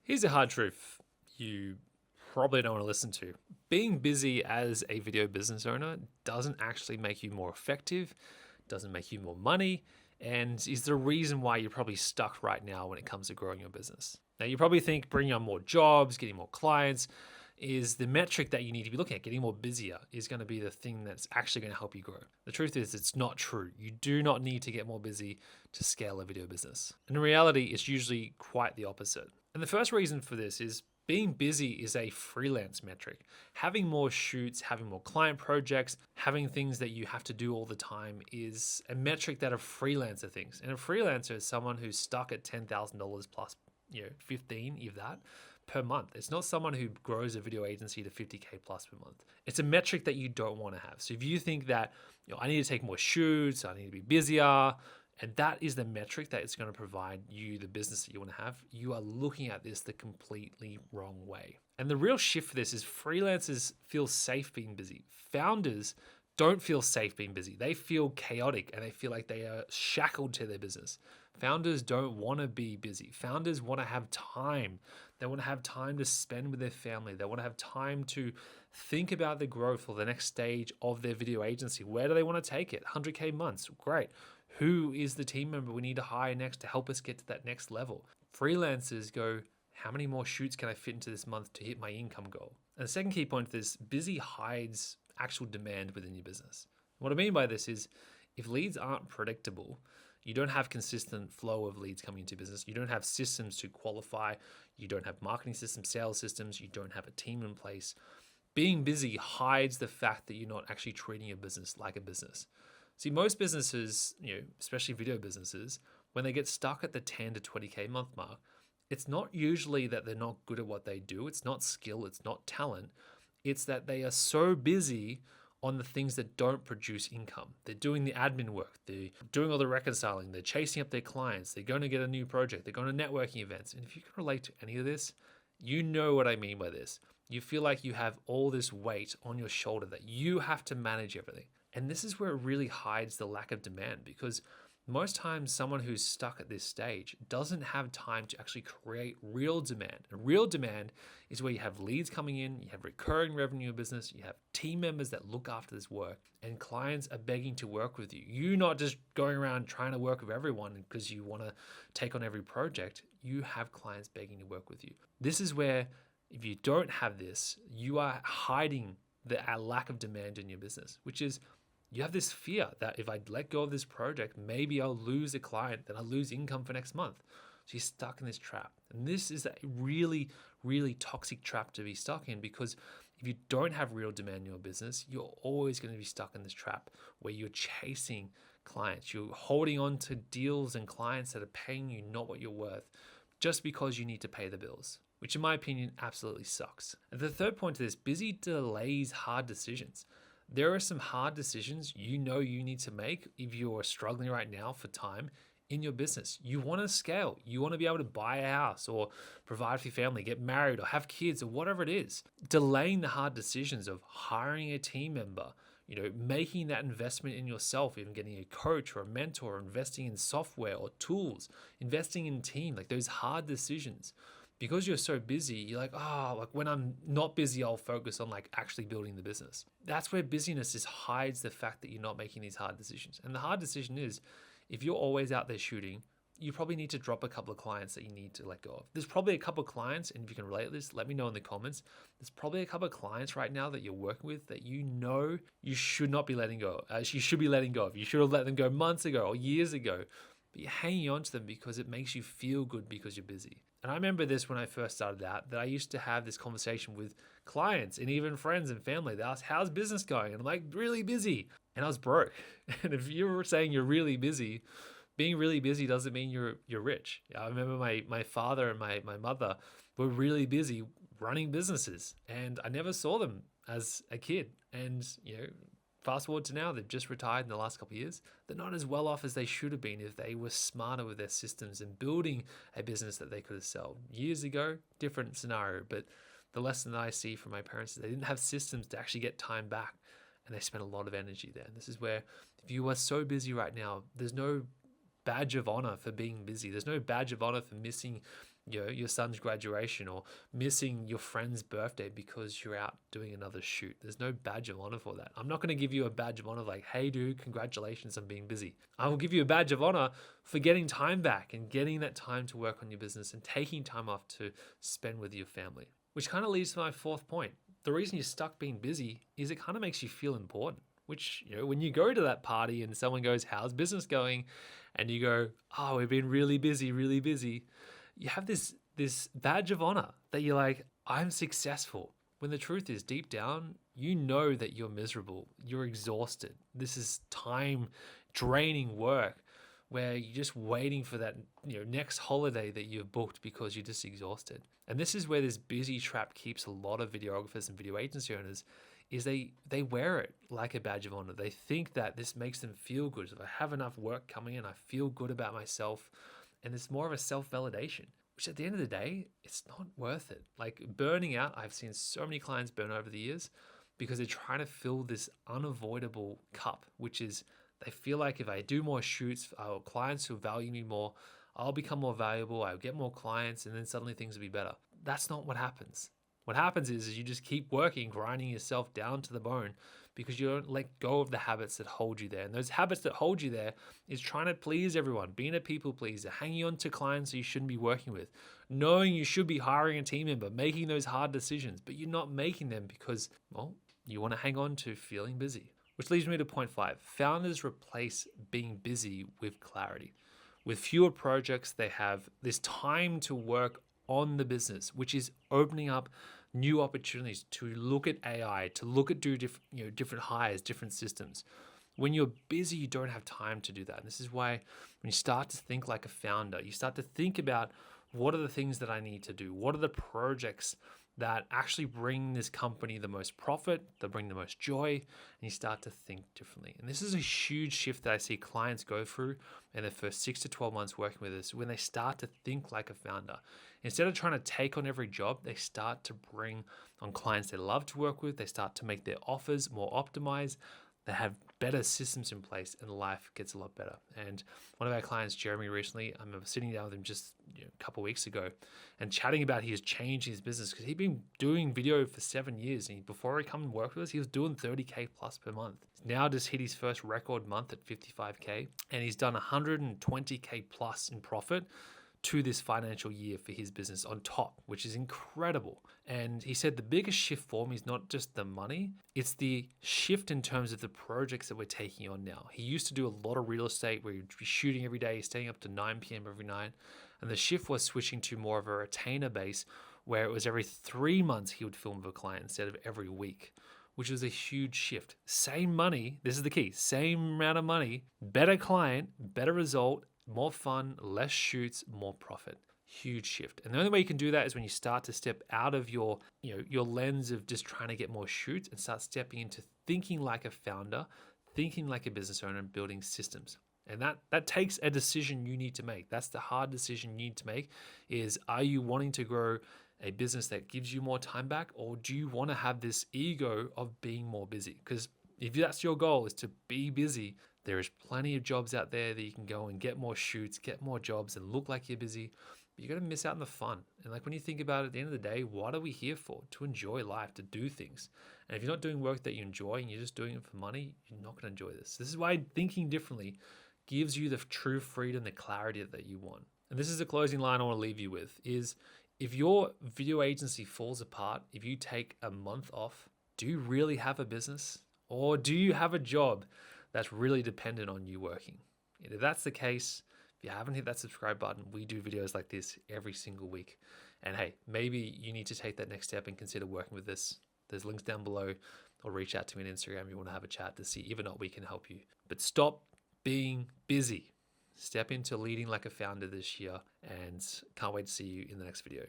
Here's a hard truth you probably don't want to listen to. Being busy as a video business owner doesn't actually make you more effective, doesn't make you more money, and is the reason why you're probably stuck right now when it comes to growing your business. Now, you probably think bringing on more jobs, getting more clients is the metric that you need to be looking at. Getting more busier is going to be the thing that's actually going to help you grow. The truth is, it's not true. You do not need to get more busy to scale a video business. And in reality, it's usually quite the opposite. And the first reason for this is being busy is a freelance metric. Having more shoots, having more client projects, having things that you have to do all the time is a metric that a freelancer thinks. And a freelancer is someone who's stuck at $10,000 plus, 15, if that, per month. It's not someone who grows a video agency to 50K plus per month. It's a metric that you don't want to have. So if you think that, I need to take more shoots, I need to be busier, and that is the metric that is going to provide you the business that you want to have, you are looking at this the completely wrong way. And the real shift for this is freelancers feel safe being busy. Founders don't feel safe being busy. They feel chaotic and they feel like they are shackled to their business. Founders don't want to be busy. Founders want to have time. They want to have time to spend with their family. They want to have time to think about the growth or the next stage of their video agency. Where do they want to take it? 100K months. Great. Who is the team member we need to hire next to help us get to that next level? Freelancers go, how many more shoots can I fit into this month to hit my income goal? And the second key point is busy hides actual demand within your business. What I mean by this is if leads aren't predictable, you don't have consistent flow of leads coming into business. You don't have systems to qualify. You don't have marketing systems, sales systems. You don't have a team in place. Being busy hides the fact that you're not actually treating your business like a business. See, most businesses, especially video businesses, when they get stuck at the 10 to 20K month mark, it's not usually that they're not good at what they do. It's not skill. It's not talent. It's that they are so busy on the things that don't produce income. They're doing the admin work. They're doing all the reconciling. They're chasing up their clients. They're going to get a new project. They're going to networking events. And if you can relate to any of this, you know what I mean by this. You feel like you have all this weight on your shoulder that you have to manage everything. And this is where it really hides the lack of demand, because most times someone who's stuck at this stage doesn't have time to actually create real demand. And real demand is where you have leads coming in, you have recurring revenue business, you have team members that look after this work, and clients are begging to work with you. You're not just going around trying to work with everyone because you want to take on every project. You have clients begging to work with you. This is where, if you don't have this, you are hiding the lack of demand in your business, which is you have this fear that if I let go of this project, maybe I'll lose a client, then I'll lose income for next month. So you're stuck in this trap. And this is a really, really toxic trap to be stuck in, because if you don't have real demand in your business, you're always going to be stuck in this trap where you're chasing clients. You're holding on to deals and clients that are paying you not what you're worth just because you need to pay the bills, which in my opinion absolutely sucks. And the third point to this, busy delays hard decisions. There are some hard decisions you need to make if you're struggling right now for time in your business. You want to scale. You want to be able to buy a house or provide for your family, get married or have kids or whatever it is. Delaying the hard decisions of hiring a team member, making that investment in yourself, even getting a coach or a mentor, or investing in software or tools, investing in team, like those hard decisions. Because you're so busy, you're like, when I'm not busy, I'll focus on actually building the business. That's where busyness just hides the fact that you're not making these hard decisions. And the hard decision is, if you're always out there shooting, you probably need to drop a couple of clients that you need to let go of. There's probably a couple of clients, and if you can relate to this, let me know in the comments. There's probably a couple of clients right now that you're working with that you should not be letting go of. You should be letting go of. You should have let them go months ago or years ago. But you're hanging on to them because it makes you feel good because you're busy. And I remember this when I first started out, that I used to have this conversation with clients and even friends and family. They asked, how's business going? And I'm like, really busy. And I was broke. And if you were saying you're really busy, being really busy doesn't mean you're rich. I remember my father and my mother were really busy running businesses, and I never saw them as a kid. And, fast forward to now, they've just retired in the last couple of years. They're not as well off as they should have been if they were smarter with their systems and building a business that they could have sold. Years ago, different scenario, but the lesson that I see from my parents is they didn't have systems to actually get time back, and they spent a lot of energy there. And this is where, if you are so busy right now, there's no badge of honor for being busy. There's no badge of honor for missing your son's graduation or missing your friend's birthday because you're out doing another shoot. There's no badge of honor for that. I'm not going to give you a badge of honor like, hey dude, congratulations on being busy. I will give you a badge of honor for getting time back and getting that time to work on your business and taking time off to spend with your family. Which kind of leads to my fourth point. The reason you're stuck being busy is it kind of makes you feel important. Which, when you go to that party and someone goes, how's business going? And you go, oh, we've been really busy, really busy. You have this badge of honor that you're like, I'm successful. When the truth is, deep down, you know that you're miserable. You're exhausted. This is time draining work where you're just waiting for that next holiday that you've booked because you're just exhausted. And this is where this busy trap keeps a lot of videographers and video agency owners is they wear it like a badge of honor. They think that this makes them feel good. If I have enough work coming in, I feel good about myself. And it's more of a self-validation, which at the end of the day, it's not worth it. Like burning out, I've seen so many clients burn over the years because they're trying to fill this unavoidable cup, which is they feel like if I do more shoots, I'll clients who value me more, I'll become more valuable, I'll get more clients, and then suddenly things will be better. That's not what happens. What happens is you just keep working, grinding yourself down to the bone because you don't let go of the habits that hold you there. And those habits that hold you there is trying to please everyone, being a people pleaser, hanging on to clients that you shouldn't be working with, knowing you should be hiring a team member, making those hard decisions, but you're not making them because, well, you want to hang on to feeling busy. Which leads me to point 5. Founders replace being busy with clarity. With fewer projects, they have this time to work on the business, which is opening up new opportunities to look at AI, to look at different hires, different systems. When you're busy, you don't have time to do that. And this is why when you start to think like a founder, you start to think about what are the things that I need to do? What are the projects that actually bring this company the most profit, that bring the most joy, and you start to think differently. And this is a huge shift that I see clients go through in their first 6 to 12 months working with us when they start to think like a founder. Instead of trying to take on every job, they start to bring on clients they love to work with. They start to make their offers more optimized. They have better systems in place and life gets a lot better. And one of our clients, Jeremy, recently, I remember sitting down with him just a couple of weeks ago and chatting about his change in his business because he'd been doing video for 7 years. And before he come and work with us, he was doing 30K plus per month. He's now just hit his first record month at 55K and he's done 120K plus in profit to this financial year for his business on top, which is incredible. And he said the biggest shift for me is not just the money, it's the shift in terms of the projects that we're taking on now. He used to do a lot of real estate where he'd be shooting every day, staying up to 9 p.m. every night. And the shift was switching to more of a retainer base where it was every 3 months he would film with a client instead of every week, which was a huge shift. Same money, this is the key, same amount of money, better client, better result, more fun, less shoots, more profit. Huge shift. And the only way you can do that is when you start to step out of your lens of just trying to get more shoots and start stepping into thinking like a founder, thinking like a business owner, and building systems. And that takes a decision you need to make. That's the hard decision you need to make is, are you wanting to grow a business that gives you more time back, or do you want to have this ego of being more busy? Because if that's your goal, is to be busy, there is plenty of jobs out there that you can go and get more shoots, get more jobs and look like you're busy, but you're going to miss out on the fun. And like when you think about it, at the end of the day, what are we here for? To enjoy life, to do things. And if you're not doing work that you enjoy and you're just doing it for money, you're not going to enjoy this. This is why thinking differently gives you the true freedom, the clarity that you want. And this is the closing line I want to leave you with is, if your video agency falls apart, if you take a month off, do you really have a business? Or do you have a job that's really dependent on you working? And if that's the case, if you haven't hit that subscribe button, we do videos like this every single week. And hey, maybe you need to take that next step and consider working with this. There's links down below, or reach out to me on Instagram if you want to have a chat to see if or not we can help you. But stop being busy. Step into leading like a founder this year, and can't wait to see you in the next video.